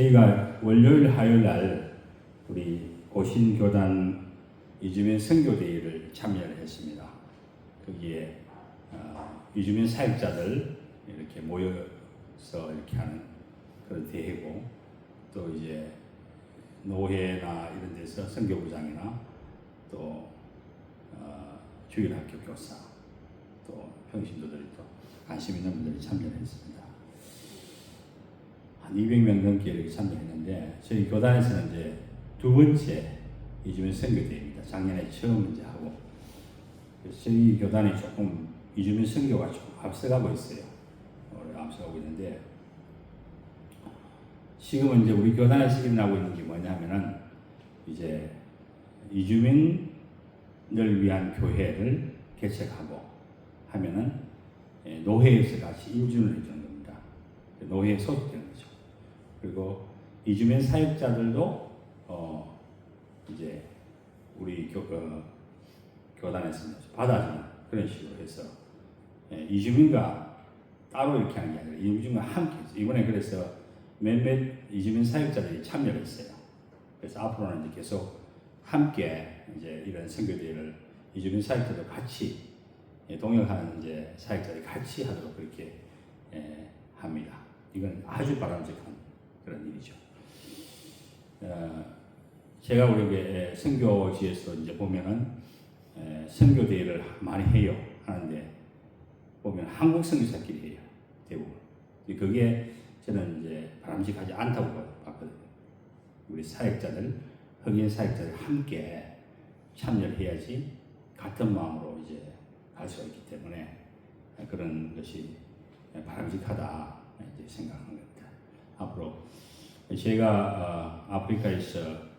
저희가 월요일, 화요일 날 우리 고신교단 이주민 선교대회를 참여를 했습니다. 거기에 이주민 사역자들 이렇게 모여서 이렇게 하는 그런 대회고, 또 이제 노회나 이런 데서 선교부장이나 또 주일학교 교사, 또 평신도들이 또 관심 있는 분들이 참여를 했습니다. 한 200명 넘게 이렇게 참여했는데, 저희 교단에서는 이제 두 번째 이주민 선교대회입니다. 작년에 처음 이제 하고, 그래서 저희 교단이 조금 이주민 선교가 조금 앞서가고 있어요. 앞서가고 있는데, 지금은 이제 우리 교단에서 일어나고 있는 게 뭐냐면은, 이제 이주민을 위한 교회를 개척하고 하면은 노회에서 같이 인준을 해주는 겁니다. 노회에 소속되는 거죠. 그리고 이주민 사역자들도 이제 우리 교단에서 받아주는 그런 식으로 해서 이주민과 따로 이렇게 하는 게 아니라 이주민과 함께 했어요. 이번에 그래서 몇몇 이주민 사역자들이 참여를 했어요. 그래서 앞으로는 이제 계속 함께 이제 이런 선교대회를 이주민 사역자들 같이 동역하는 이제 사역자들이 같이 하도록 그렇게 합니다. 이건 아주 바람직한 그런 일이죠. 제가 우리 선교지에서 이제 보면은 선교대회를 많이 해요. 하는데 보면 한국 선교사끼리 해요. 대부분. 그게 저는 이제 바람직하지 않다고 봤거든요. 우리 사역자들, 흑인 사역자들 함께 참여를 해야지 같은 마음으로 이제 갈 수가 있기 때문에 그런 것이 바람직하다 이제 생각한 겁니다. 앞으로 제가 아프리카에서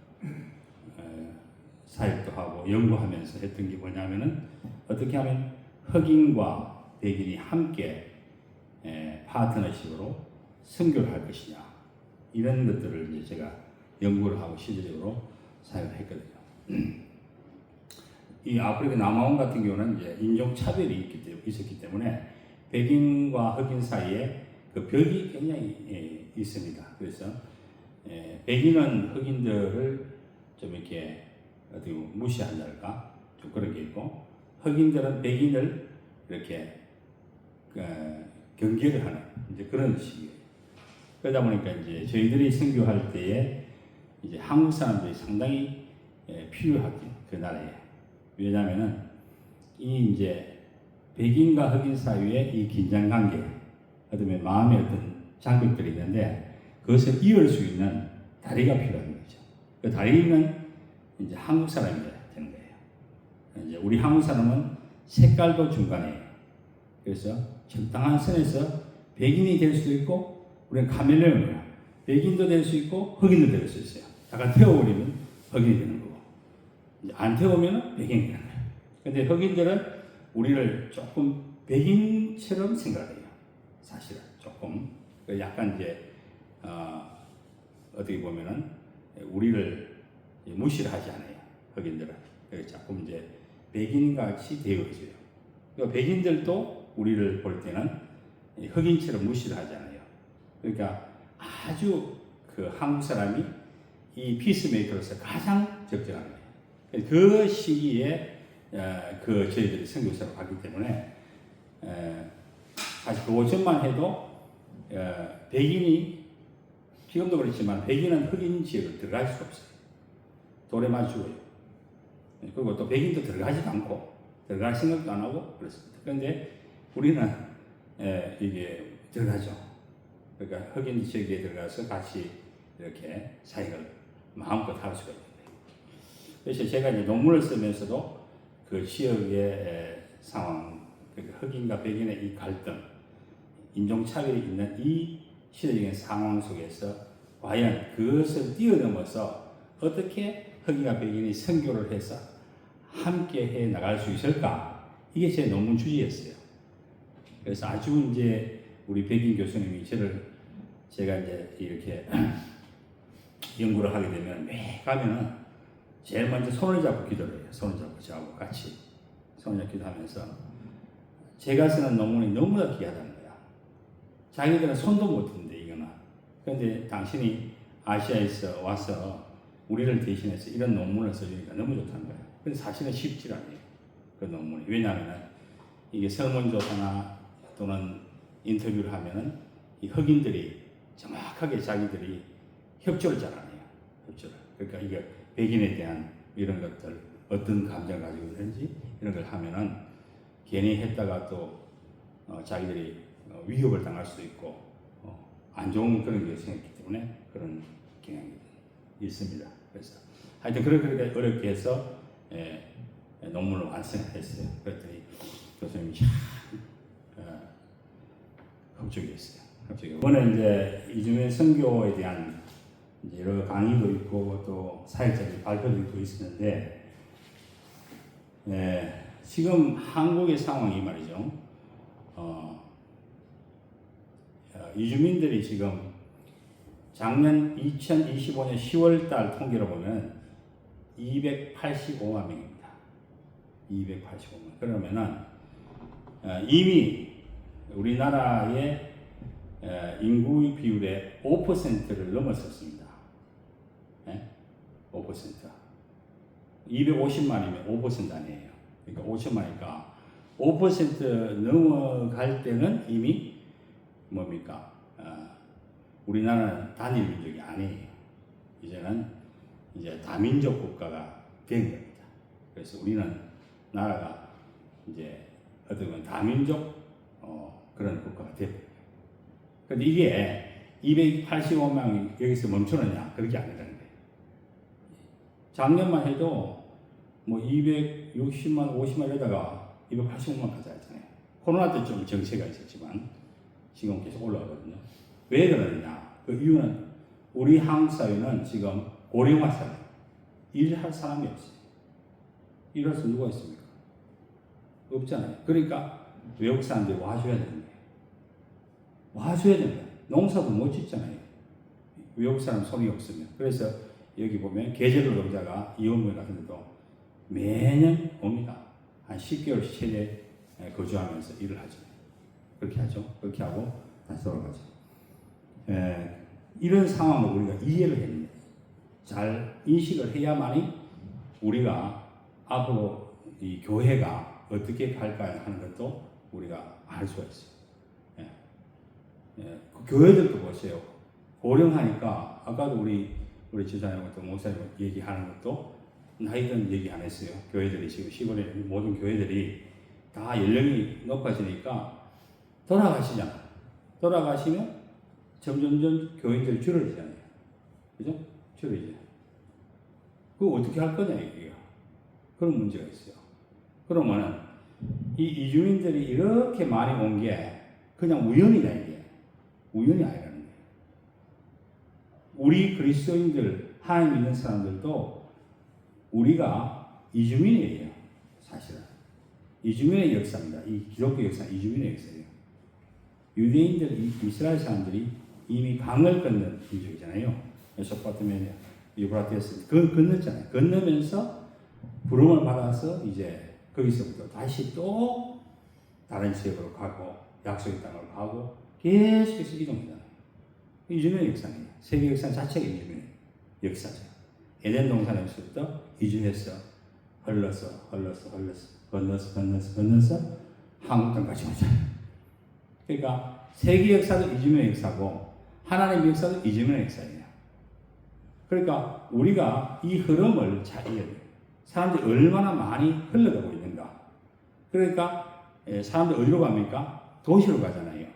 사역도 하고 연구하면서 했던 게 뭐냐면은, 어떻게 하면 흑인과 백인이 함께 파트너십으로 선교를 할 것이냐, 이런 것들을 이제 제가 연구를 하고 실질적으로 사역을 했거든요. 이 아프리카 남아원 같은 경우는 이제 인종 차별이 있었기 때문에 백인과 흑인 사이에 그 벽이 굉장히 있습니다. 그래서 백인은 흑인들을 좀 이렇게 어떻게 무시한달까, 좀 그런 게 있고, 흑인들은 백인을 이렇게 경계를 하는 이제 그런 식이에요. 그러다 보니까 이제 저희들이 선교할 때에 이제 한국 사람들이 상당히 필요하죠, 그 나라에. 왜냐하면은 이 이제 백인과 흑인 사이에 이 긴장 관계, 어떤 마음의 어떤 장벽들이 있는데, 그것을 이을 수 있는 다리가 필요한 거죠. 그 다리는 이제 한국 사람이 되는 거예요. 이제 우리 한국 사람은 색깔도 중간이에요. 그래서 적당한 선에서 백인이 될 수도 있고, 우리는 카멜레온이야. 백인도 될 수 있고 흑인도 될 수 있어요. 약간 태워버리면 흑인이 되는 거고, 이제 안 태우면 백인이 되는 거예요. 근데 흑인들은 우리를 조금 백인처럼 생각해요. 사실은 조금 약간 이제 어떻게 보면은 우리를 무시를 하지 않아요. 흑인들은 자꾸 이제 백인같이 대우해줘요. 그러니까 백인들도 우리를 볼 때는 흑인처럼 무시를 하지 않아요. 그러니까 아주 그 한국 사람이 이 피스메이커로서 가장 적절한 거예요. 그 시기에 그 저희들이 선교사로 갔기 때문에 사실 그 오전만 해도 백인이, 지금도 그렇지만 백인은 흑인 지역을 들어갈 수가 없어요. 돌에 맞아 죽어요. 그리고 또 백인도 들어가지도 않고 들어갈 생각도 안 하고 그렇습니다. 그런데 우리는 이게 들어가죠. 그러니까 흑인 지역에 들어가서 같이 이렇게 사역을 마음껏 할 수가 있는 거예요. 그래서 제가 이제 논문을 쓰면서도 그 지역의 상황, 그러니까 흑인과 백인의 이 갈등, 인종차별이 있는 이 시대적인 상황 속에서 과연 그것을 뛰어넘어서 어떻게 흑인과 백인이 선교를 해서 함께 해 나갈 수 있을까? 이게 제 논문 주제였어요. 그래서 아주 이제 우리 백인 교수님이 제가 이제 이렇게 연구를 하게 되면 매 가면은 제일 먼저 손을 잡고 기도를 해요. 손을 잡고 저하고 같이 손을 잡고 기도하면서, 제가 쓰는 논문이 너무나 귀하다는 거야. 자기들은 손도 못 드는데 이거는. 그런데 당신이 아시아에서 와서 우리를 대신해서 이런 논문을 써주니까 너무 좋다는 거예요. 근데 사실은 쉽지 않아요. 그 논문이. 왜냐하면 이게 설문조사나 또는 인터뷰를 하면은 이 흑인들이 정확하게 자기들이 협조를 잘 안 해요. 협조를. 그러니까 이게 백인에 대한 이런 것들, 어떤 감정을 가지고 있는지 이런 걸 하면은 괜히 했다가 또 자기들이 위협을 당할 수도 있고 안 좋은 그런 게 생겼기 때문에 그런 경향이 있습니다. 그래서 하여튼 그렇게 어렵게 해서 논문을 완성했어요. 그랬더니 교수님이 참 흡족했어요. 이번에 이제 이주민 선교에 대한 이제 여러 강의도 있고 또 사회적인 발표도 있고 있었는데 지금 한국의 상황이 말이죠. 이주민들이 지금 작년 2025년 10월달 통계로 보면 285만 명입니다. 285만. 그러면은 이미 우리나라의 인구 비율의 5%를 넘어섰습니다. 5%. 250만이면 5% 아니에요. 그러니까 5천만이니까 5% 넘어갈 때는 이미 뭡니까? 우리나라는 단일 민족이 아니에요. 이제는 이제 다민족 국가가 된 겁니다. 그래서 우리는 나라가 이제 어떻게 보면 다민족 그런 국가가 됐고요. 그런데 이게 285명이 여기서 멈추느냐? 그렇게 아니라는 거예요. 작년만 해도 뭐 260만, 50만 이러다가 285만까지 했잖아요. 코로나 때 좀 정체가 있었지만 지금 계속 올라가거든요. 왜 그러느냐? 그 이유는 우리 한국 사회는 지금 고령화 사회, 일할 사람이 없어요. 일할 수 누가 있습니까? 없잖아요. 그러니까 외국 사람들이 와줘야 되는 거예요. 와줘야 된다. 농사도 못 짓잖아요. 외국 사람 손이 없으면. 그래서 여기 보면 계절 노동자가 이혼물 같은 데도 매년 옵니다. 한 10개월씩 최대 거주하면서 일을 하죠. 그렇게 하죠. 그렇게 하고 다시 돌아가죠. 이런 상황을 우리가 이해를 해야 됩니다. 잘 인식을 해야만이 우리가 앞으로 이 교회가 어떻게 갈까 하는 것도 우리가 알 수가 있어요. 그 교회들도 보세요. 고령하니까 아까도 우리 지사님과 또 목사님 얘기하는 것도 나이든 얘기 안 했어요. 교회들이 지금 시골에 모든 교회들이 다 연령이 높아지니까 돌아가시잖아. 돌아가시면 점점점 교인들이 줄어들잖아요. 그죠? 줄어들죠. 그거 어떻게 할 거냐, 이게요. 그런 문제가 있어요. 그러면은, 이 이주민들이 이렇게 많이 온 게 그냥 우연이다, 이게. 우연이 아니라는 거예요. 우리 그리스도인들, 하나님 믿는 사람들도 우리가 이주민이에요. 사실은. 이주민의 역사입니다. 이 기독교 역사는 이주민의 역사예요. 유대인들, 이스라엘 사람들이 이미 강을 건넌 민족이잖아요. 메소포타미아, 유브라테스, 그걸 건넜잖아요. 건너면서 부름을 받아서 이제 거기서부터 다시 또 다른 지역으로 가고 약속의 땅으로 가고 계속해서 이동이잖아요. 이주민의 역사입니다. 세계 역사 자체가 이주민의 역사죠. 에덴 동산에서부터 이주해서 건너서 한국 땅까지 오잖아요. 그러니까 세계 역사도 이주민의 역사고 하나님의 역사도 이주민의 역사예요. 그러니까 우리가 이 흐름을 잘 이해해야 돼요. 사람들이 얼마나 많이 흘러가고 있는가. 그러니까 사람들 어디로 갑니까? 도시로 가잖아요.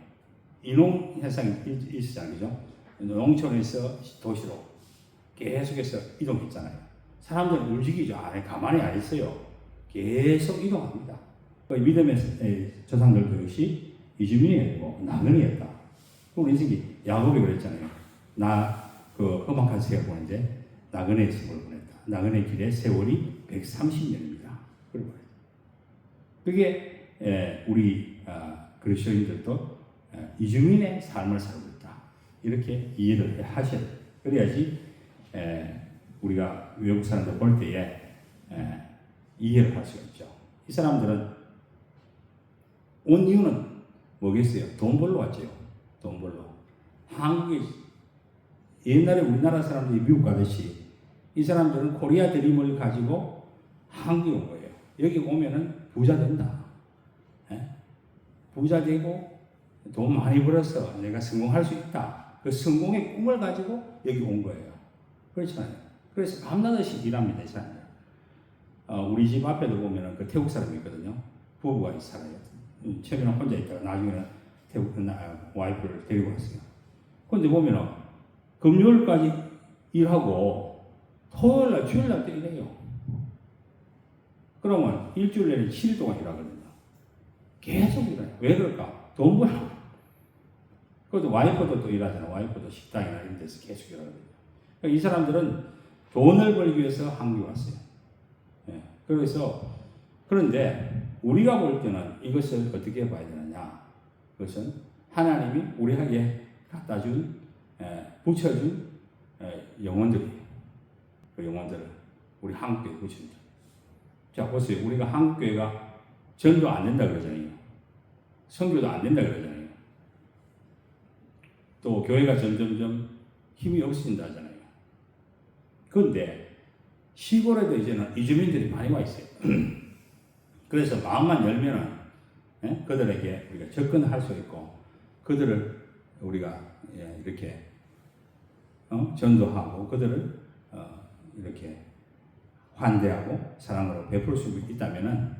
이농 현상이 있었잖아요. 그죠? 농촌에서 도시로 계속해서 이동했잖아요. 사람들은 움직이죠. 가만히 안 있어요. 계속 이동합니다. 믿음의 조상들도 역시 이주민이었고 나그네였다. 그럼 인생이 야곱이 그랬잖아요. 나 그 험악한 세월 보는데 나그네의 세월을 보냈다. 나그네 길의 세월이 130년입니다. 그게 우리 그리스도인들도 이주민의 삶을 살고 있다. 이렇게 이해를 하셔야 돼요. 그래야지 우리가 외국 사람들 볼 때에 이해를 할 수가 있죠. 이 사람들은 온 이유는 뭐겠어요? 돈 벌러 왔죠. 돈 벌러. 한국에 옛날에 우리나라 사람들이 미국 가듯이 이 사람들은 코리아 드림을 가지고 한국에 온 거예요. 여기 오면은 부자 된다. 예? 부자 되고 돈 많이 벌어서 내가 성공할 수 있다. 그 성공의 꿈을 가지고 여기 온 거예요. 그렇잖아요. 그래서 밤낮없이 일합니다, 이 사람들. 우리 집 앞에도 보면은 그 태국 사람이 있거든요. 부부가 살아요. 처음에는 혼자 있다가 나중에는 태국 와이프를 데리고 왔어요. 그런데 보면은 금요일까지 일하고 토요일날 주일날 또 일해요. 그러면 일주일 내내 7일 동안 일하거든요. 계속 일해요. 왜 그럴까? 돈 벌려고. 그래도 와이프도 또 일하잖아. 와이프도 식당이나 이런 데서 계속 일하거든요. 그러니까 이 사람들은 돈을 벌기 위해서 한국에 왔어요. 예. 그런데 우리가 볼 때는 이것을 어떻게 봐야 되느냐? 그것은 하나님이 우리에게 갖다 준, 붙여준 영혼들이에요. 그 영혼들을 우리 한국교회 붙입니다. 자, 보세요. 우리가 한국교회가 전도 안 된다 그러잖아요. 선교도 안 된다 그러잖아요. 또 교회가 점점점 힘이 없어진다 하잖아요. 그런데 시골에도 이제는 이주민들이 많이 와 있어요. 그래서 마음만 열면은 그들에게 우리가 접근할 수 있고 그들을 우리가 이렇게 전도하고 그들을 이렇게 환대하고 사랑으로 베풀 수 있다면은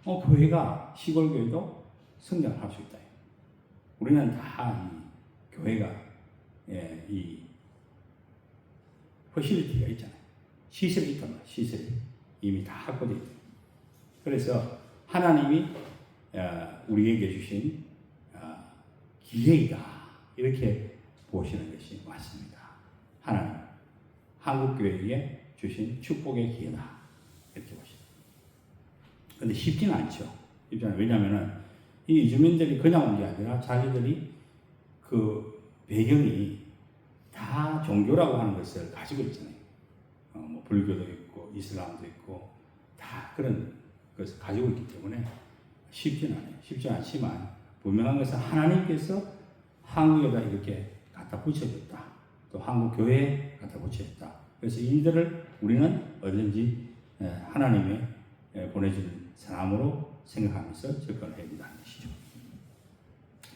교회가 시골 교회도 성장할 수 있다. 우리는 다 이 교회가 이 퍼실리티가 있잖아요. 시설이 있단 말이에요. 시설이 이미 다 확보되어 있다. 그래서 하나님이 우리에게 주신 기회이다. 이렇게 보시는 것이 맞습니다. 하나님, 한국교회에 주신 축복의 기회다. 이렇게 보십니다. 그런데 쉽지는 않죠. 왜냐하면 이 이주민들이 그냥 온 게 아니라 자기들이 그 배경이 다 종교라고 하는 것을 가지고 있잖아요. 뭐 불교도 있고 이슬람도 있고 다 그런 것을 가지고 있기 때문에 쉽지는 않아요. 쉽지 않지만 분명한 것은 하나님께서 한국에다 이렇게 갖다 붙여줬다. 또 한국 교회에 갖다 붙여줬다. 그래서 이들을 우리는 언제든지 하나님의 보내준 사람으로 생각하면서 접근을 해야 된다는 것이죠.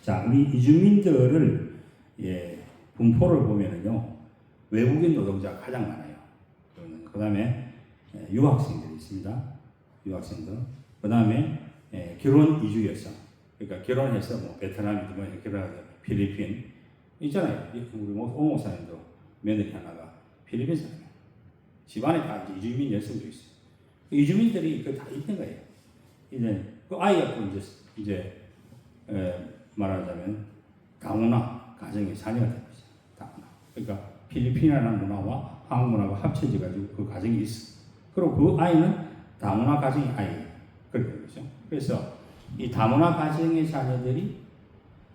자, 우리 이주민들을 분포를 보면은요, 외국인 노동자가 가장 많아요. 그 다음에 유학생들이 있습니다. 유학생들. 그 다음에 결혼 이주 여성. 그러니까 결혼해서 뭐 베트남이든 뭐 결혼해서 필리핀 있잖아요. 우리 오 목사님도 며느리 하나가 필리핀 사람이에요. 집안에 다 이주민 여성도 있어요. 이주민들이 그 다 있는 거예요. 이제 그 아이가 또 이제 말하자면 다문화 가정의 자녀가 되고 있어요. 다문화. 그러니까 필리핀이라는 문화와 한국 문화가 합쳐져 가지고 그 가정이 있어. 그리고 그 아이는 다문화 가정의 아이예요. 그렇게 되는 거죠. 그래서 이 다문화 가정의 자녀들이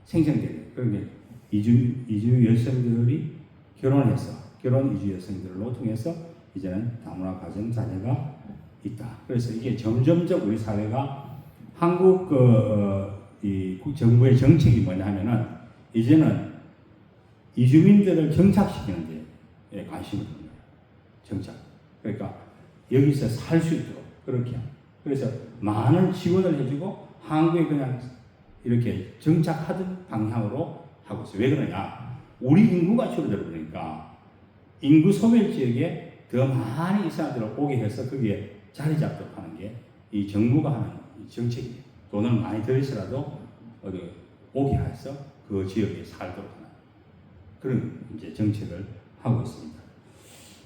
생성되는 그러니까 이주 여성들이 결혼해서 결혼 이주 여성들로 통해서 이제는 다문화 가정 자녀가 있다. 그래서 이게 점점점 우리 사회가 한국 이 정부의 정책이 뭐냐 하면은 이제는 이주민들을 정착시키는 데 관심을 두는 거예요. 정착. 그러니까 여기서 살 수 있도록 그렇게. 그래서 많은 지원을 해주고 한국에 그냥 이렇게 정착하던 방향으로 하고 있어요. 왜 그러냐? 우리 인구가 줄어들어 버리니까 인구 소멸 지역에 더 많이 이 사람들을 오게 해서 거기에 자리 잡도록 하는 게 이 정부가 하는 정책이에요. 돈을 많이 들여서라도 어디 오게 해서 그 지역에 살도록 하는 그런 이제 정책을 하고 있습니다.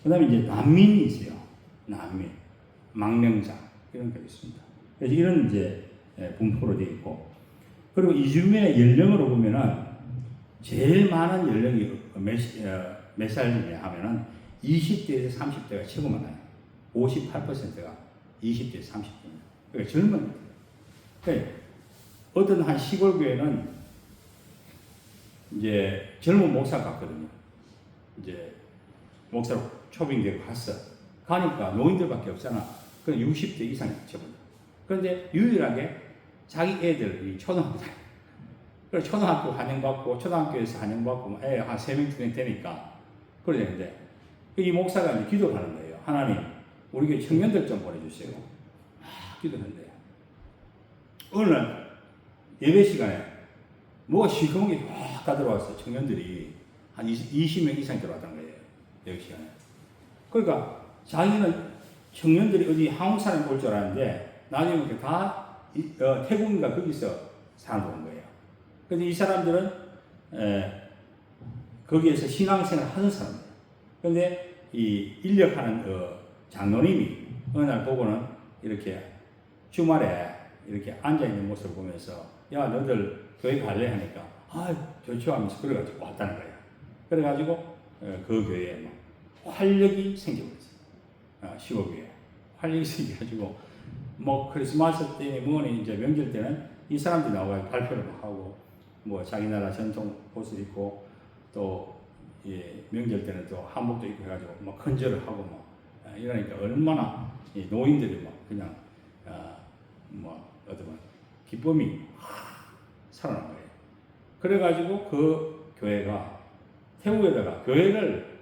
그 다음에 이제 난민이 있어요. 난민, 망명자 이런 게 있습니다. 그래서 이런 이제 분포로 되어 있고 그리고 이주민의 연령으로 보면은 제일 많은 연령이 몇 살이냐 하면은 20대에서 30대가 최고 많아요. 58%가 20대, 30대입니다. 그러니까 젊은 그러니까 어떤 한 시골 교회는 이제 젊은 목사 같거든요. 이제 목사로 초빙되고 갔어. 가니까 노인들밖에 없잖아. 그럼 60대 이상이 전부. 그런데 유일하게 자기 애들이 초등학교 다녀. 그래서 초등학교 환영받고 초등학교에서 환영받고 애 한 3명 2명 되니까 그래야 되는데 이 목사가 이제 기도하는 거예요. 하나님, 우리 교회 청년들 좀 보내주세요. 기도하는데 어느 날 예배 시간에 뭐가 시커멓게 다 들어왔어요. 청년들이 한 20명 이상 들어왔던 거예요. 예배 시간에. 그러니까 자기는 청년들이 어디 한국 사람이 올 줄 알았는데 나중에 다 태국인가 거기서 사람들 온 거예요. 그래서 이 사람들은 거기에서 신앙생활을 하는 사람이에요. 그런데 이 인력하는 장로님이 어느 날 보고는 이렇게 주말에 이렇게 앉아있는 모습을 보면서 야 너들 교회 갈래? 하니까 좋죠 하면서 그래가지고 왔다는 거예요. 그래가지고 그 교회에 막 활력이 생겨버렸어요. 15교에 활력이 생겨가지고 뭐 크리스마스 때문에 뭐니 이제 명절 때는 이 사람들이 나와서 발표를 막 하고 뭐 자기 나라 전통 옷을 입고 또 명절 때는 또 한복도 입고 해가지고 막 큰절을 하고 막 이러니까 얼마나 노인들이 막 그냥 뭐 어떤 기쁨이 살아난 거예요. 그래가지고 그 교회가 태국에다가 교회를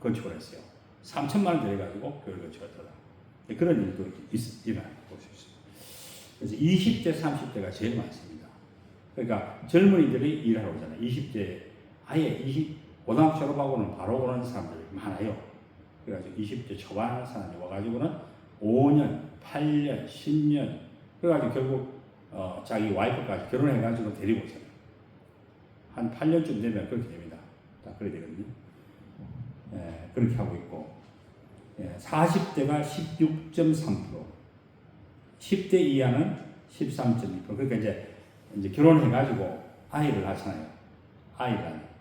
건축을 했어요. 3천만 원 들여가지고 교회를 건축했더라. 그런 일도 일어나는 볼 수 있어요. 그래서 20대, 30대가 제일 많습니다. 그러니까 젊은이들이 일하러 오잖아요. 20대 아예 고등학교 졸업하고는 바로 오는 사람들이 많아요. 그래가지고 20대 초반 사람이 와가지고는 5년, 8년, 10년 그래가지고 결국 자기 와이프까지 결혼해가지고 데리고 오잖아요. 한 8년쯤 되면 그렇게 됩니다. 다 그렇게 되거든요. 그렇게 하고 있고 40대가 16.3%, 10대 이하는 13.2%. 그러니까 이제 결혼해가지고 아이를 낳잖아요.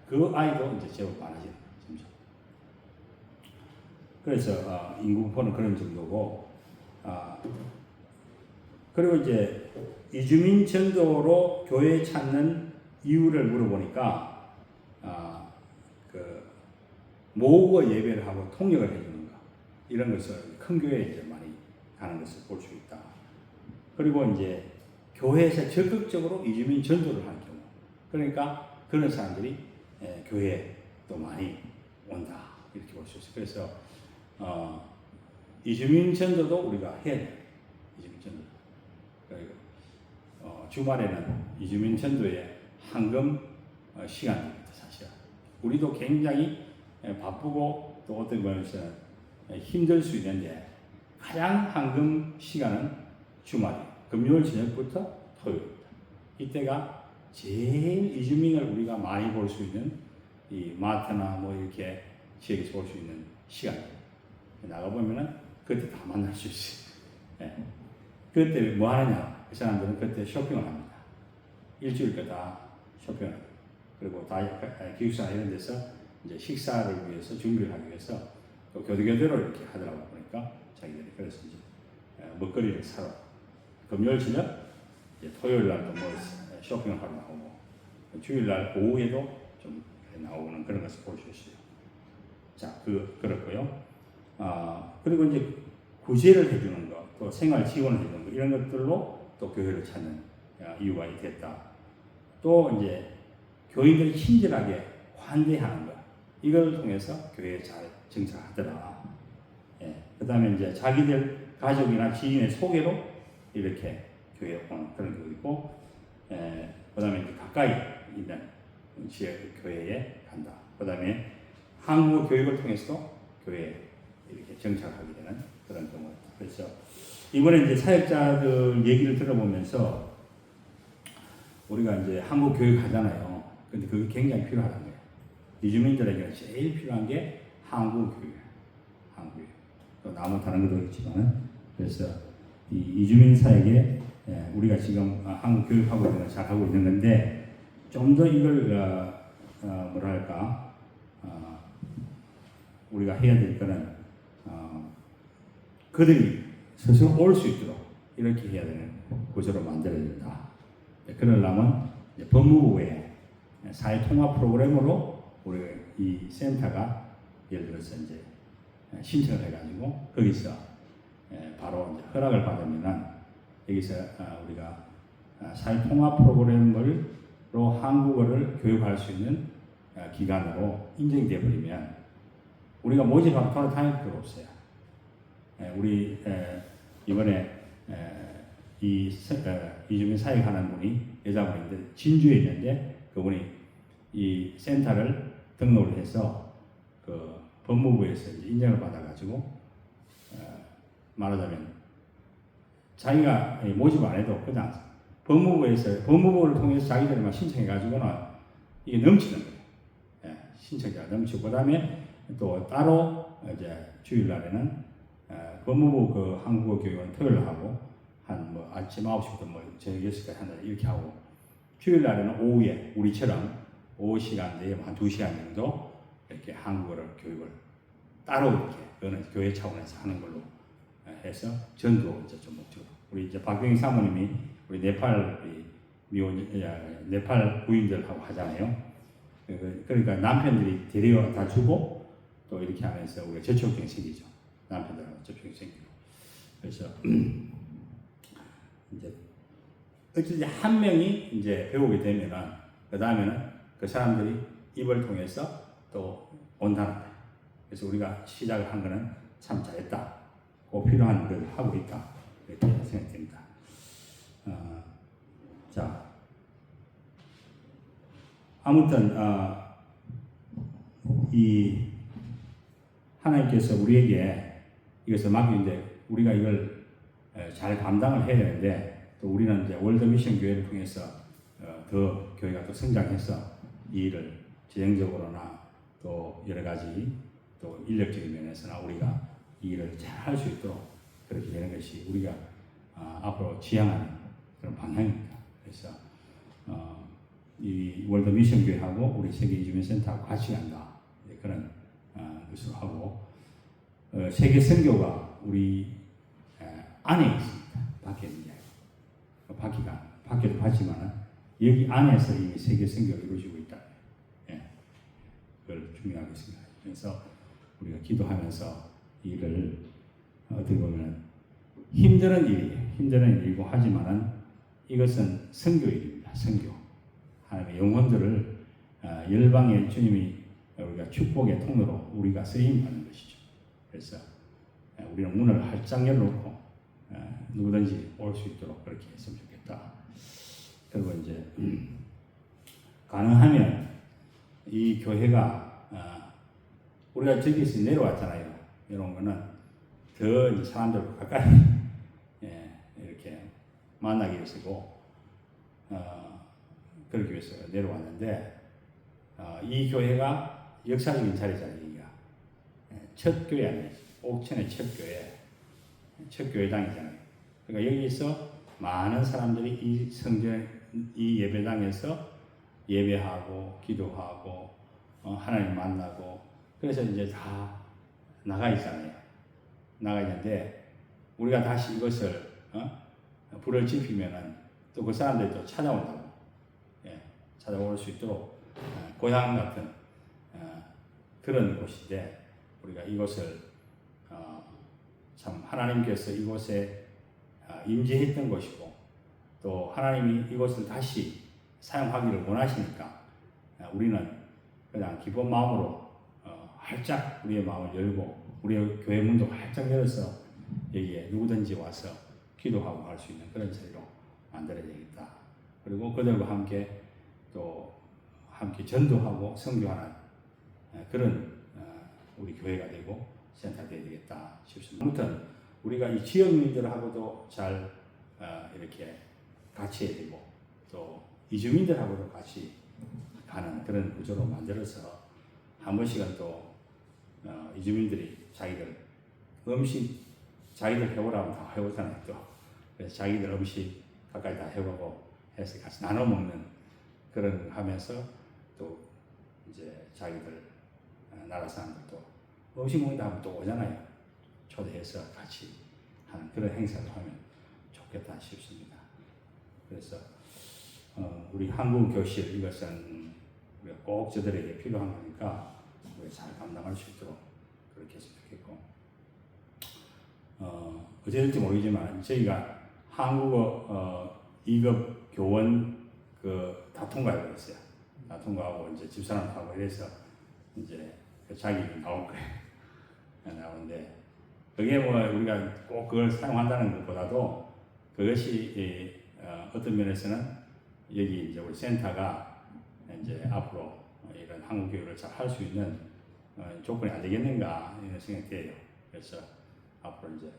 그 아이도 이제 제법 많아지는 거죠. 그래서 인구분포는 그런 정도고, 그리고 이제 이주민 전도로 교회 찾는 이유를 물어보니까 그 모국어 예배를 하고 통역을 해주는 거 이런 것을 큰 교회에 이제 많이 가는 것을 볼 수 있다. 그리고 이제 교회에서 적극적으로 이주민 전도를 하는 경우, 그러니까 그런 사람들이 교회에 또 많이 온다 이렇게 볼 수 있어요. 그래서 이주민 전도도 우리가 해야 돼요. 이주민 전도. 그리고 주말에는 이주민 전도에 황금 시간입니다. 사실 우리도 굉장히 바쁘고 또 어떤 면에서는 힘들 수 있는데 가장 황금 시간은 주말이에요. 금요일 저녁부터 토요일입니다. 이때가 제일 이주민을 우리가 많이 볼 수 있는 이 마트나 뭐 이렇게 지역에서 볼 수 있는 시간이에요. 나가보면은 그때 다 만날 수 있어요. 그때 뭐 하느냐? 그 사람들은 그때 쇼핑을 합니다. 일주일간 다 쇼핑을 하고, 그리고 다 기숙사 이런 데서 이제 식사를 위해서 준비를 하기 위해서 또 교대교대로 이렇게 하더라고 보니까 자기들이 그래서 이제 먹거리를 사러 금요일 저녁, 이제 토요일 날도 뭐 쇼핑을 하러 나오고 주일날 오후에도 좀 나오는 그런 것을 볼 수 있어요. 자, 그렇고요. 그리고 이제 구제를 해주는 것, 또 생활 지원을 해주는 것 이런 것들로 또 교회를 찾는 이유가 있겠다. 또 이제 교인들이 친절하게 환대하는 것, 이걸 통해서 교회에 잘 정착하더라. 그다음에 이제 자기들 가족이나 지인의 소개로 이렇게 교회에 오는 그런 거 있고, 그다음에 이제 가까이 있는 지역 교회에 간다. 그다음에 한국 교육을 통해서 교회에 이렇게 정착하게 되는 그런 경우다. 그래서 이번에 이제 사역자들 얘기를 들어보면서 우리가 이제 한국 교육 하잖아요. 근데 그게 굉장히 필요하다는 거예요. 이주민들에게 제일 필요한 게 한국 교육이에요. 한국 교육. 또 나무 다른 것도 있지만, 그래서 이 이주민 사역에 우리가 지금 한국 교육하고 있는 걸 잘 하고 있는 건데, 좀 더 이걸 뭐랄까 우리가 해야 될 거는 그들이 스스로 올 수 있도록 이렇게 해야 되는 구조로 만들어야 된다. 그러려면 법무부의 사회통합 프로그램으로 우리 이 센터가 예를 들어서 이제 신청을 해가지고 거기서 바로 이제 허락을 받으면은 여기서 우리가 사회통합 프로그램으로 한국어를 교육할 수 있는 기관으로 인정되어 버리면 우리가 모집하고 돌아다닐 필요가 없어요. 우리 이번에 이주민 사역하는 분이 여자분인데 진주에 있는데 그분이 이 센터를 등록을 해서 그 법무부에서 이제 인정을 받아가지고 말하자면 자기가 모집 안 해도 그냥 법무부를 통해서 자기들만 신청해가지고는 이게 넘치는 거예요. 신청자가 넘치고 그다음에 또 따로 이제 주일날에는 법무부 그 한국어 교육은 토요일 하고 한 뭐 아침 9시부터 뭐 저녁 6시까지 한다 이렇게 하고 주일날에는 오후에 우리처럼 오후 시간대에 한 2시간 정도 이렇게 한국어를 교육을 따로 이렇게 어느 교회 차원에서 하는 걸로 해서 전도 이제 좀 목적으로 우리 이제 박병희 사모님이 우리 네팔 네팔 부인들하고 하잖아요. 그러니까 남편들이 데려다 주고 또 이렇게 하면서 우리가 저촉증이 생기죠. 남편들하고 저촉증이 생기고 그래서 이제 어쨌든 한 명이 이제 배우게 되면은 그 다음에는 그 사람들이 입을 통해서 또 온다는 거예요. 그래서 우리가 시작을 한 거는 참 잘했다. 꼭 필요한 걸 하고 있다. 이렇게 생각됩니다. 자, 아무튼 이 하나님께서 우리에게 이것을 맡기는데 우리가 이걸 잘 감당을 해야 되는데 또 우리는 이제 월드 미션 교회를 통해서 더 교회가 또 성장해서 이 일을 재정적으로나 또 여러 가지 또 인력적인 면에서나 우리가 이 일을 잘 할 수 있도록 그렇게 되는 것이 우리가 앞으로 지향하는 그런 방향입니다. 그래서 이 월드 미션 교회하고 우리 세계 이주민 센터하고 같이 간다 그런 것으로 하고 세계 선교가 우리 안에 있습니다. 밖에 있는 게 아니고 밖에도 봤지만 여기 안에서 이미 세계 선교가 이루어지고 있다. 그걸 중요하게 생각해요. 그래서 우리가 기도하면서 일을 어떻게 보면 힘든 일이고 하지만은 이것은 선교일입니다. 선교. 하나님의 영혼들을 열방의 주님이 우리가 축복의 통로로 우리가 쓰임받는 것이죠. 그래서 우리는 문을 활짝 열어놓고 누구든지 올 수 있도록 그렇게 했으면 좋겠다. 그리고 이제 가능하면 이 교회가 우리가 저기서 내려왔잖아요. 이런 거는 더 이제 사람들과 가까이 이렇게 만나기 위해서고 그러기 위해서 내려왔는데 이 교회가 역사적인 자리잖아요. 첫 교회 아니에요. 옥천의 첫 교회, 첫 교회당이잖아요. 그러니까 여기서 많은 사람들이 이 성전, 이 예배당에서 예배하고 기도하고 하나님 만나고 그래서 이제 다 나가 있잖아요. 나가 있는데 우리가 다시 이것을 불을 지피면은 또 그 사람들이 또 찾아온다고 찾아올 수 있도록 고향 같은 그런 곳인데 우리가 이것을 참 하나님께서 이곳에 임재했던 것이고 또 하나님이 이것을 다시 사용하기를 원하시니까 우리는 그냥 기쁜 마음으로 활짝 우리의 마음을 열고 우리의 교회 문도 활짝 열어서 여기에 누구든지 와서 기도하고 갈 수 있는 그런 자리로 만들어야 되겠다. 그리고 그들과 함께 또 함께 전도하고 선교하는 그런 우리 교회가 되고 센터가 되어야 되겠다 싶습니다. 아무튼 우리가 이 지역민들하고도 잘 이렇게 같이 해야 되고 또 이주민들하고도 같이 가는 그런 구조로 만들어서 한 번씩은 또 이주민들이 자기들 음식 자기들 해보라면 다 해보잖아요. 또 그래서 자기들 음식 가까이 다 해보고 해서 같이 나눠 먹는 그런 하면서 또 이제 자기들 나라 사람들도 음식 먹는다 하면 또 오잖아요. 초대해서 같이 하는 그런 행사를 하면 좋겠다 싶습니다. 그래서 우리 한국 교실 이것은 우리가 꼭 저들에게 필요한 거니까 우리가 잘 감당할 수 있도록 그렇게 했으면 좋겠고 어찌 될지 모르지만 저희가 한국어 2급 교원 다 통과해버렸어요. 다 통과하고 이제 집사람하고 이래서 이제 자격이 나올 거예요. 하는데 그게 뭐 우리가 꼭 그걸 사용한다는 것보다도 그것이 어떤 면에서는 여기 이제 우리 센터가 이제 앞으로 이런 한국 교육을 잘 할 수 있는 조건이 안 되겠는가 이런 생각이 돼요. 그래서 앞으로 이제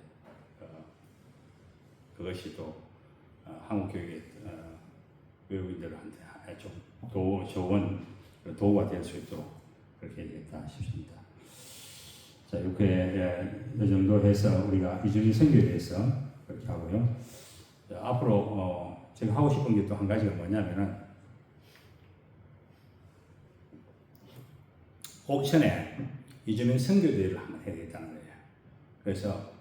그것이 또 한국 교육의 외국인들한테 좀 좋은 도구가 될 수 있도록 그렇게 되겠다 싶습니다. 자, 이렇게 이 정도 해서 우리가 이주민 선교에 대해서 그렇게 하고요. 자, 앞으로 제가 하고 싶은 게 또 한 가지가 뭐냐면은 옥천에 이주민 선교대회를 한번 해야 되겠다는 거예요. 그래서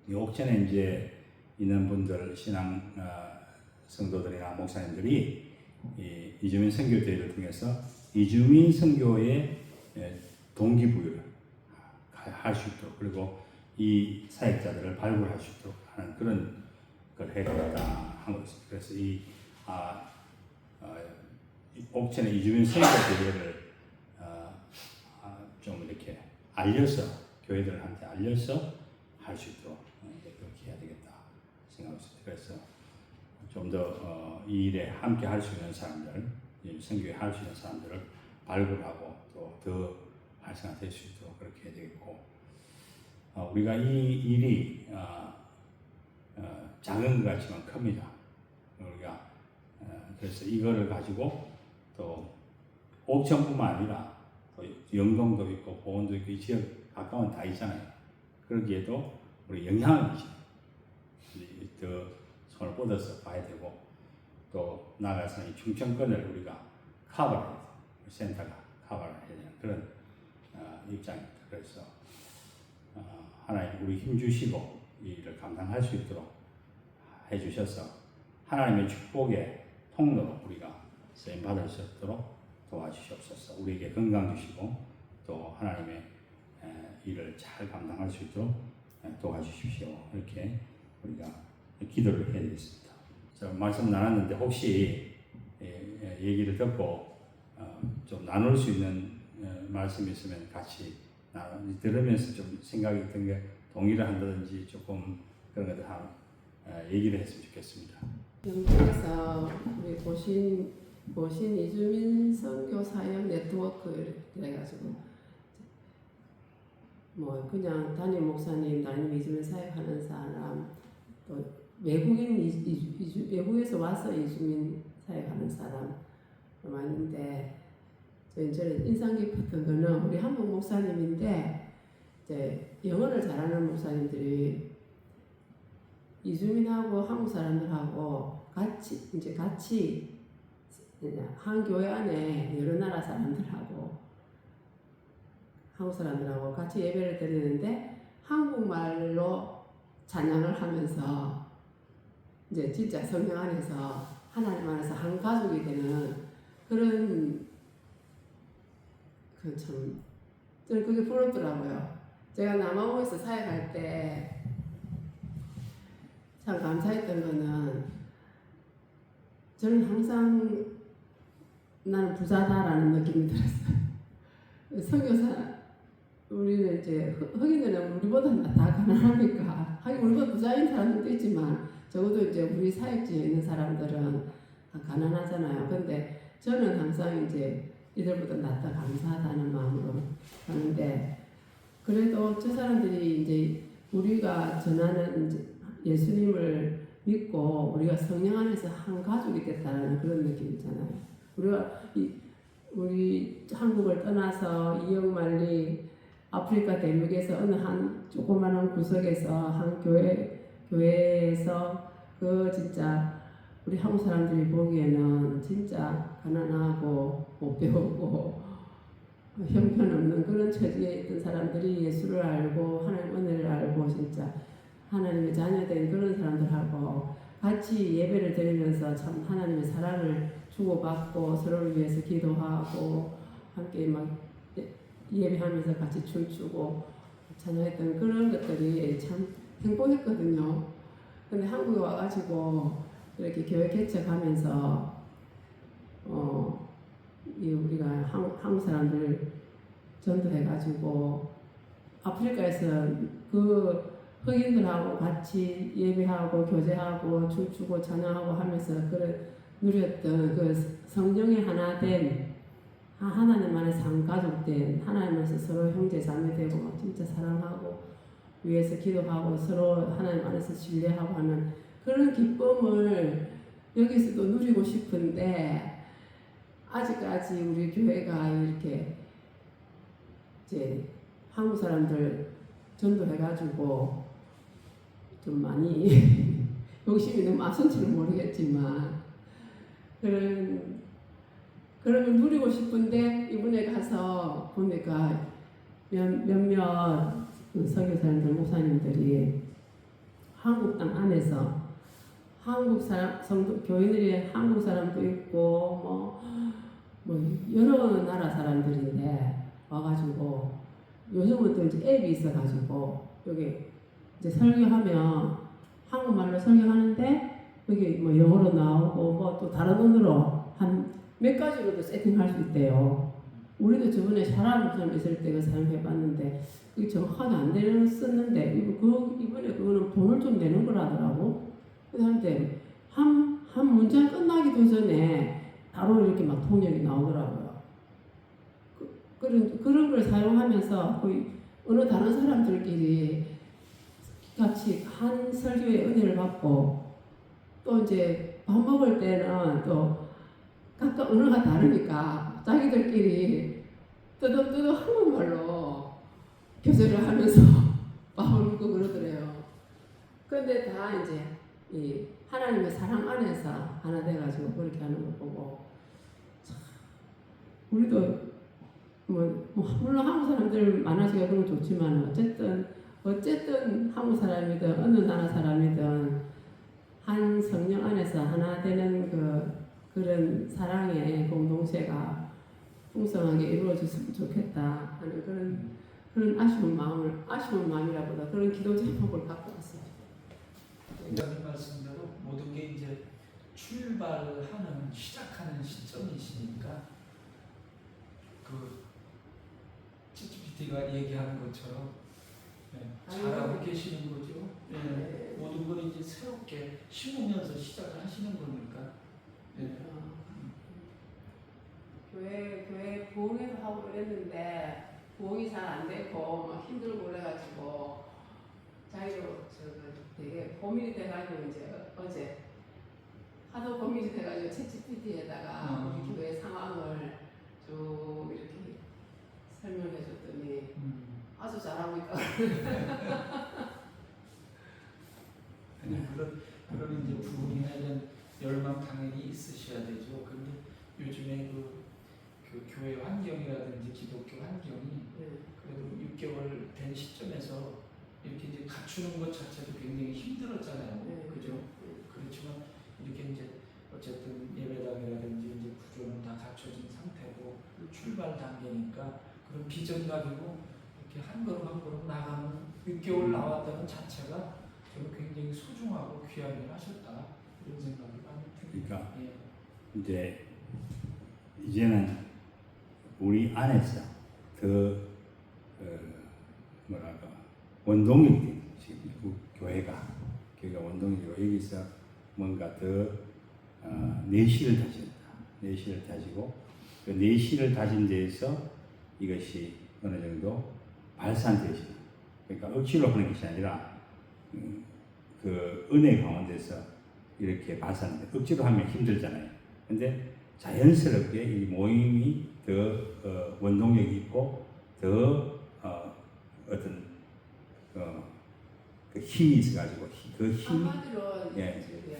이 옥천에 이제 있는 분들 신앙 성도들이나 목사님들이 이 이주민 선교대회를 통해서 이주민 선교의 동기부여를 할 수 있도록 그리고 이 사역자들을 발굴할 수 있도록 하는 그런 걸 해야 되겠다 한 것입니다. 그래서 이 옥천의 이주민 선교대회를 좀 이렇게 알려서 교회들한테 알려서 할 수 있도록 그렇게 해야 되겠다 생각합니다. 그래서 좀 더 이 일에 함께 할 수 있는 사람들, 선교에 할 수 있는 사람들을 발굴하고 또 더 활성화될 수 있도록 그렇게 해야 되겠고 우리가 이 일이 작은 것 같지만 큽니다. 우리가 그래서 이거를 가지고 또 옥천뿐만 아니라 또 영동도 있고 보원도 있고 이 지역 가까운 다 있잖아요. 그러기에도 우리 영향을 미치는 더 손을 뻗어서 봐야 되고 또 나가서 이 충청권을 우리가 커버해야 돼요. 센터가 커버를 해야 되는 그런 입장입니다. 그래서 하나님 우리 힘 주시고 이 일을 감당할 수 있도록 해주셔서 하나님의 축복의 통로로 우리가 쓰임 받을 수 있도록 도와주시옵소서. 우리에게 건강 주시고 또 하나님의 일을 잘 감당할 수 있도록 도와주십시오. 이렇게 우리가 기도를 해야 되겠습니다. 자, 말씀 나눴는데 혹시 얘기를 듣고 좀 나눌 수 있는 말씀이 있으면 같이 들으면서 좀 생각이 든 게 동의를 한다든지 조금 그런 것들 얘기를 했으면 좋겠습니다. 영국에서 우리 보신 이주민 선교 사역 네트워크 이래가지고 뭐 그냥 담임 목사님, 담임 이주민 사역하는 사람, 또 외국에서 와서 이주민 사역하는 사람 많은데 저는 인상 깊었던 거는 우리 한국 목사님인데 이제 영어를 잘하는 목사님들이 이주민하고 한국 사람들하고 같이 한 교회 안에 여러 나라 사람들하고 한국 사람들하고 같이 예배를 드리는데 한국말로 찬양을 하면서 이제 진짜 성령 안에서 하나님 안에서 한 가족이 되는 그런 참 저는 그게 부럽더라고요. 제가 남아공에서 사역할 때 참 감사했던 거는 저는 항상 나는 부자다라는 느낌이 들었어요. 선교사 우리는 이제 흑인들은 우리보다 다 가난하니까 하긴 우리보다 부자인 사람들도 있지만 적어도 이제 우리 사역지에 있는 사람들은 다 가난하잖아요. 근데 저는 항상 이제 이들보다 낫다 감사하다는 마음으로 하는데 그래도 저 사람들이 이제 우리가 전하는 이제 예수님을 믿고 우리가 성령 안에서 한 가족이 됐다는 그런 느낌 있잖아요. 우리 한국을 떠나서 이역만리 아프리카 대륙에서 어느 한 조그마한 구석에서 한 교회에서 그 진짜 우리 한국 사람들이 보기에는 진짜 가난하고 못 배우고 형편없는 그런 처지에 있던 사람들이 예수를 알고 하나님 은혜를 알고 진짜 하나님의 자녀된 그런 사람들하고 같이 예배를 드리면서 참 하나님의 사랑을 주고받고 서로를 위해서 기도하고 함께 막 예배하면서 같이 춤추고 찬양했던 그런 것들이 참 행복했거든요. 근데 한국에 와가지고 이렇게 교회 개척하면서 우리가 한국 사람들 전도해가지고 아프리카에서 그 흑인들하고 같이 예배하고 교제하고 춤추고 찬양하고 하면서 그 누렸던 그 성령이 하나 된 하나님 안에 상가족된 하나님 안에서 서로 형제 자매 되고 막 진짜 사랑하고 위에서 기도하고 서로 하나님 안에서 신뢰하고 하는 그런 기쁨을 여기서도 누리고 싶은데 아직까지 우리 교회가 이렇게 이제 한국 사람들 전도해가지고 좀 많이 욕심이 너무 앞선지는 모르겠지만 그런 걸 누리고 싶은데 이번에 가서 보니까 몇몇 선교사님들 목사님들이 한국 땅 안에서 한국 사람 성도 교인들이 한국 사람도 있고 뭐 여러 나라 사람들인데 와가지고 요즘은 또 이제 앱이 있어가지고 여기 이제 설교하면 한국말로 설교하는데 여기 뭐 영어로 나오고 뭐 또 다른 언어로 한 몇 가지로도 세팅할 수 있대요. 우리도 저번에 샤라 좀 있을 때 그 사용해봤는데 그게 정확하게 안 되는 썼는데 이번에 그거는 돈을 좀 내는 거라더라고. 그런데 한 문장 끝나기도 전에 바로 이렇게 막 통역이 나오더라고요. 그런 걸 사용하면서 거의 어느 다른 사람들끼리 같이 한 설교의 은혜를 받고 또 이제 밥 먹을 때는 또 각각 언어가 다르니까 자기들끼리 뜨덕뜨덕 한국말로 교제를 하면서 밥을 먹고 그러더래요. 그런데 다 이제 이 하나님의 사랑 안에서 하나 돼가지고 그렇게 하는 거 보고 참 우리도 물론 한국 사람들 많아지가 그런 거 좋지만 어쨌든 한국 사람이든 어느 나라 사람이든 한 성령 안에서 하나 되는 그런 사랑의 공동체가 풍성하게 이루어졌으면 좋겠다 하는 그런 아쉬운 마음이라보다 그런 기도 제목을 갖고 왔어요. 원장님 말씀대로 모든 게 이제 시작하는 시점이시니까 그 ChatGPT가 얘기하는 것처럼 잘하고 계시는 거죠. 모든 걸 이제 새롭게 심으면서 시작을 하시는 거니까. 교회 부흥회도 하고 그랬는데 부흥이 잘 안 되고 막 힘들고 그래가지고 자기도 되게 고민이 돼가지고 이제 어제 하도 고민이 돼가지고 챗GPT에다가 우리 교회 상황을 쭉 이렇게 설명해줬더니 아주 잘하고 있다. 아니 그런 이제 부흥이나 이런 열망 당연히 있으셔야 되죠. 근데 요즘에 그 교회 환경이라든지 기독교 환경이 그래도 6개월 된 시점에서 이렇게 이제 갖추는 것 자체도 굉장히 힘들었잖아요. 그죠? 그렇지만 이렇게 이제 어쨌든 예배당이라든지 이제 구조는 다 갖춰진 상태고 출발 단계니까 그런 비전 가지고 이렇게 한 걸음 한 걸음 나가는 6개월 나왔다는 자체가 저는 굉장히 소중하고 귀한 일 하셨다 이런 생각이 많이 듭니다. 그러니까 이제는 우리 안에서 더 원동력이 되는 지금 교회가 원동력이고 여기서 뭔가 더 내실을 다진다. 내실을 다지고 그 내실을 다진 데에서 이것이 어느 정도 발산되시는. 그러니까 억지로 하는 것이 아니라 그 은혜 가운데서 이렇게 발산돼. 억지로 하면 힘들잖아요. 근데 자연스럽게 이 모임이 더 원동력이 있고 더 어떤 그 힘이 있어가지고 그 힘이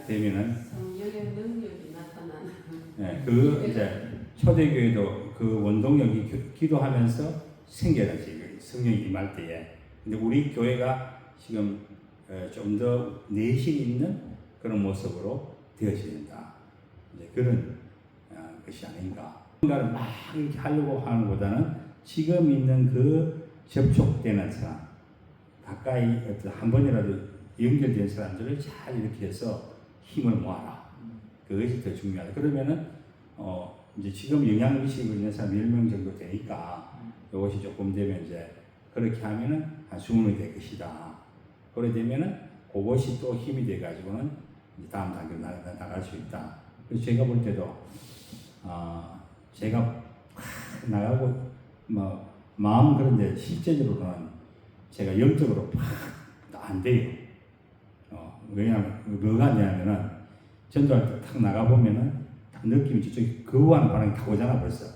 되면은 성령의 능력이 나타나는. 그 이제 초대교회도 그 원동력이 기도하면서 생겨나지 성령이 임할 때에. 근데 우리 교회가 지금 좀 더 내실 있는 그런 모습으로 되어져야 된다. 이제 그런 것이 아닌가. 뭔가를 막 이렇게 하려고 하는 것보다는 지금 있는 그 접촉되는 사람, 가까이 한 번이라도 연결된 사람들을 잘 이렇게 해서 힘을 모아라. 그것이 더 중요하다. 그러면은 이제 지금 영향을 미치고 있는 사람 10명 정도 되니까 이것이 조금 되면 이제 그렇게 하면은 한 20명이 될 것이다. 그래 되면은 그것이 또 힘이 돼 가지고는 이제 다음 단계로 나갈 수 있다. 그래서 제가 볼 때도 제가 나가고 뭐 마음 그런데 실제적으로는 제가 영적으로 안 돼요. 왜냐하면 뭐가 안 되냐면은 전도할 때 탁 나가 보면은 느낌이 저쪽에 거부하는 반응이 다 오잖아 벌써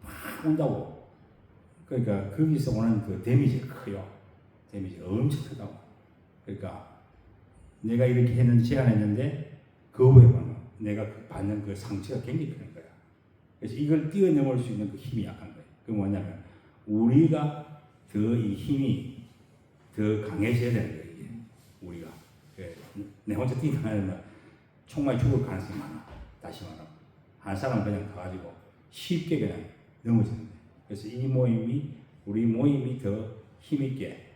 막 온다고. 그러니까 거기서 오는 그 데미지가 커요. 데미지가 엄청 크다고. 그러니까 내가 이렇게 했는데 제안했는데 거부해보면 내가 받는 그 상처가 굉장히 큰 거야. 그래서 이걸 뛰어넘을 수 있는 그 힘이 약한 거예요. 그게 뭐냐면 우리가 더 이 힘이 더 강해져야 되는 거예요. 이게 우리가 내 혼자 뛰어나면 총알이 죽을 가능성이 많아. 다시 말하면 한 사람 그냥 가가지고 쉽게 그냥 넘어지는 거예요. 그래서 이 모임이 우리 모임이 더 힘있게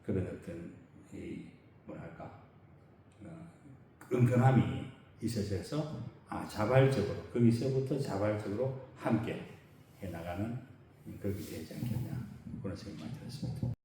그런 어떤 이 뭐랄까 끈끈함이 있어져서 자발적으로 거기서부터 자발적으로 함께 해나가는 그렇게 되지 않겠냐 그런 생각이 많이 들었습니다.